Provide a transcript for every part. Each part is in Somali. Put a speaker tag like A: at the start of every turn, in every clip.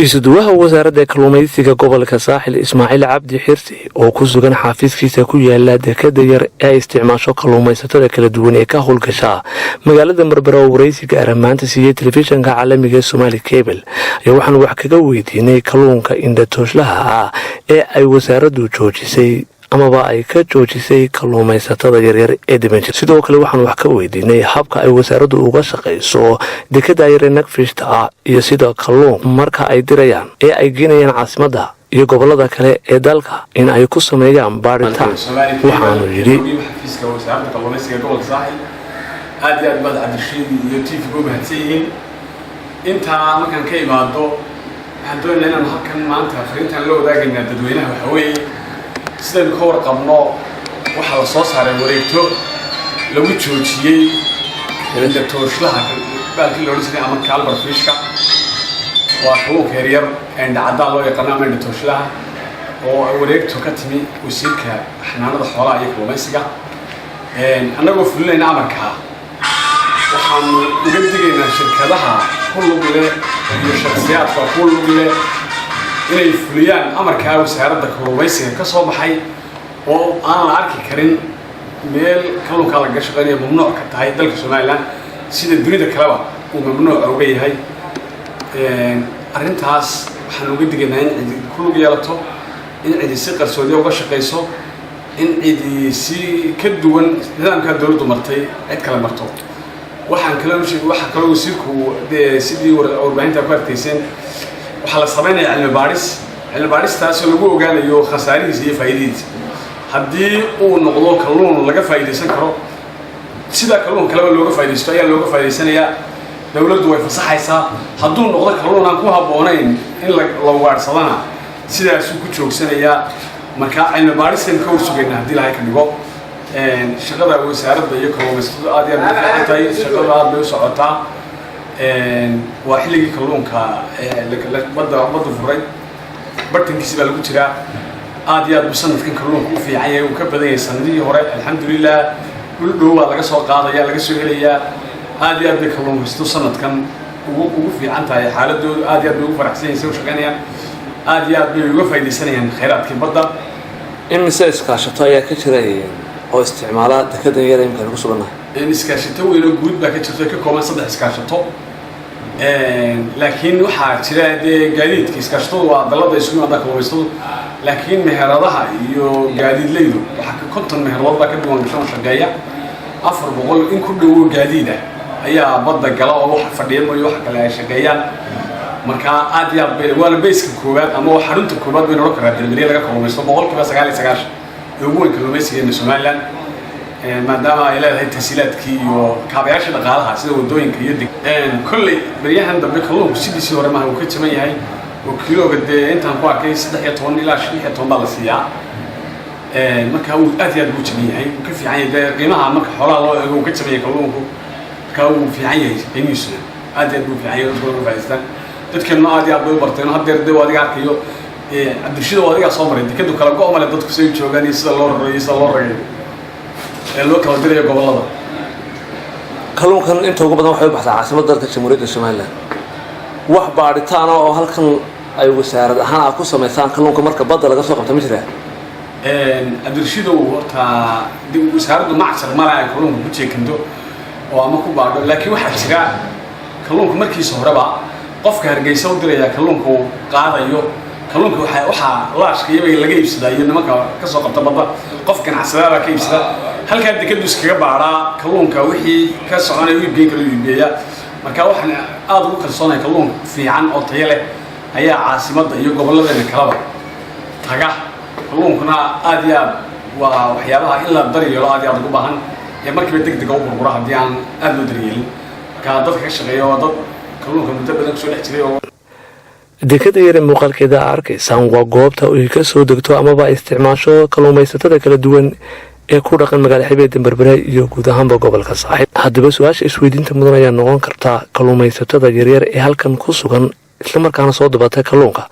A: isuduwaha wasaaradda kalluumaysiga gobolka saaxil Ismaaciil Cabdi Xirsi oo ku sugan xafiiskiisa ku yaala dekada yar ee isticmaasho kalluumaysatada kala duwan ee ka howlgasha magaalada Berbera oo wareysiga aramaanta siiyay telefishinka caalamiga ee Somali Cable ayaa waxaan wax kaga weydiinay kalluunka indhatooslaha ah ee ay wasaaraddu joojisay amaba ay ka joojisay kalluumaysatada yaryar ee dhibanjir. sidoo kale waxaan wax ka weydiinay habka ay wasaaraddu uga shaqeyso dekada yar ee Nagfishta iyo sida kalluun marka ay dirayaan ee ay geenayaan caasimadda iyo gobolada kale ee dalka in ay ku sameeyaan baaritaan. waxaanu yiri
B: xafiiska wasaaradda kalluumaysiga gobolka saaxil aad iyo aad baad cabdishiid iyo TV-ga u mahadsanyihiin. inta markaan ka imaado waxaan doonayaa inaan halkan maanta fariintan la wadaagayna dadweynaha waxa weeye sidaan ka warqabno waxa la soo saaray wareegto lagu joojiyay indhatooslaha baalkii loo dhisay ama kalbar fishka waa kalluunka yaryar ee dhacda loo yaqaan ama indhatooslaha oo wareegto ka timi wasiirka xanaanada xoolaha iyo kalluumaysiga annagoo fulinayna amarka waxaan uga digaynaa shirkadaha ku lug leh iyo shakhsiyaadka ku lug leh inay fuliyaan amarka wasaaradda kalluumaysiga ka soo baxay oo aan la arki karin meel kalluunka laga shaqeynayo mamnuuc ka tahay dalka Soomaaliland sida dunida kaleba uu mamnuuc uga yahay. arrintaas waxaan uga digaynaa in cid ku lug yeelato in cid si qarsoodi uga shaqeyso in cid si ka duwan nidaamka dawladdu martay cid kale marto. waxaan kale wasiirku sidii warbaahinta ku arkayseen waxa la sameeyaa cilmi baadhistaas oo lagu ogaanayo khasaarihiisa iyo faa'iidadiisa. haddii uu noqdo kalluun laga faa'iideysan karo sida kalluun kale looga faa'iideysto ayaa looga faa'iideysanayaa dawladdu way fasaxaysaa. hadduu noqdo kalluun aan ku habboonayn in la ugaadhsadana sidaas uu ku joogsanayaa. marka cilmi baadhistan ka warsugayna haddii ilaahay ka dhigo shaqada wasaaradda iyo kalluumaysatada aad iyo aad u fiican tahay. shaqada aad bay u socotaa. waa xilligii kalluunka badda furay bartankiisa baa lagu jiraa. aad iyo aad buu sanadkan kalluunka u fiican yahay uu ka badan yahay sanadihii hore alxamdulilah. dhul dhow baa laga soo qaadaya laga soo helayaa. aad iyo aad bay kalluumaysato sanadkan ugu fiican tahay xaaladoodu. aad iyo aad bay ugu faraxsan yihiin u shaqeynayaan. aad iyo aad bay uga faa'iideysanayaan khayraadkii badda.
A: imise iskaashato ayaa ka jira oo isticmaala dekadan yar imkaan ku suganahay.
B: iskaashato weyn oo guud baa ka jirta ka kooban 3 iskaashato. laakiin waxaa jira gaadiidka iskaashatadu waa dalada isugu yimaada kalluumaysatadu laakiin meheradaha iyo gaadiidleydu waxa ka 50 meheradood baa ka duwan shan shaqeeya 400 in ku dhow gaadiida ayaa badda gala oo wax fadhiya mooyo wax kale ay shaqeeyaan. marka aad iyo aad bay wala bayska koowaad ama xarunta koowaad bay nolol karaa dalbariya laga kalluumaysto 99% ee ugu weyn kalluumaysiga ee Soomaaliland maadaama ay leedahay tasiilaadkii iyo kaabayaasha dhaqaalaha sida wadooyinka iyo kulley bariyahan dambe kalluunku sidiisii hore maaha uu ka jaban yahay oo kiilooga intaan ku arkay 13 ilaa 15 baa la siiyaa. marka uu aad iyo aad u jaban yahay ka fiican yahay qiimaha marka xoolaha loo eego uu ka jaban yahay kalluunku ka uu fiican yahay qiimihiisa aad iyo aad u fiican yahay oo ugu faa'iideystaan. dadkeenna aad iyo aad bay u barteen haddeer adiga arkayo cabdishiid adiga soo maray dekadu kala go'o male dadku say joogaan iyo sida loo rarayo sida loo ragayo ee loo kala dirayo gobolada.
A: kalluunkan inta ugu badan waxay u baxdaa caasimadda dalka Jamhuuriyadda Soomaaliland. wax baaritaan oo halkan ay wasaarad ahaan ku sameeyaan kalluunka marka badda laga soo qabto ma jiraa.
B: cabdishiid horta wasaaraddu macshar mara ay kalluunka ku jeekando oo ama ku baadho laakiin waxa jira kalluunka markiisa horeba qofka Hargeysa u diraya kalluunka uu qaadayo kalluunka waxa laashkayay laga iibsaday nimanka ka soo qabta badda qof ganacsadaha ka iibsada halka dekadu iskaga baaraa kalluunka wixii ka soconay uu geyn karo iibiya. marka waxaan aad ugu kalsoonahay kalluun fiican oo tayo leh ayaa caasimadda iyo gobolladeena kalaba taga. kalluunkuna aad iyo aad waa waxyaabaha in la daryeelo aad iyo aad ugu baahan ee markiiba degdeg u burbura haddii aan aad loo daryeelin. marka dadka ka shaqeeya waa dad kalluunka muddo badan soo dhex jiray oo
A: dekada yar ee muuqaalkeeda arkaysaan waa goobta ay ka soo degto amaba isticmaasho kalluumaysatada kala duwan ee ku dhaqan magaalada xeebta Berbera iyo guud ahaanba gobolka Saaxil. haddaba su'aasha isweydiinta mudan ayaa noqon karta kalluumaysatada yaryar ee halkan ku sugan isla markaana soo dabatay kalluunka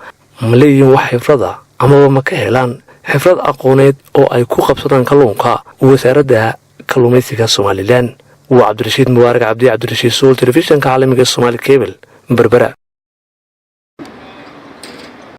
A: ma leeyihiin wax xirfad ah amaba ma ka helaan xirfad aqooneed oo ay ku qabsadaan kalluunka wasaaradda kalluumaysiga Soomaaliland. waa Cabdirashiid Mubarak Cabdi Cabdirashiid Sool telefishinka caalamiga Somali Cable Berbera.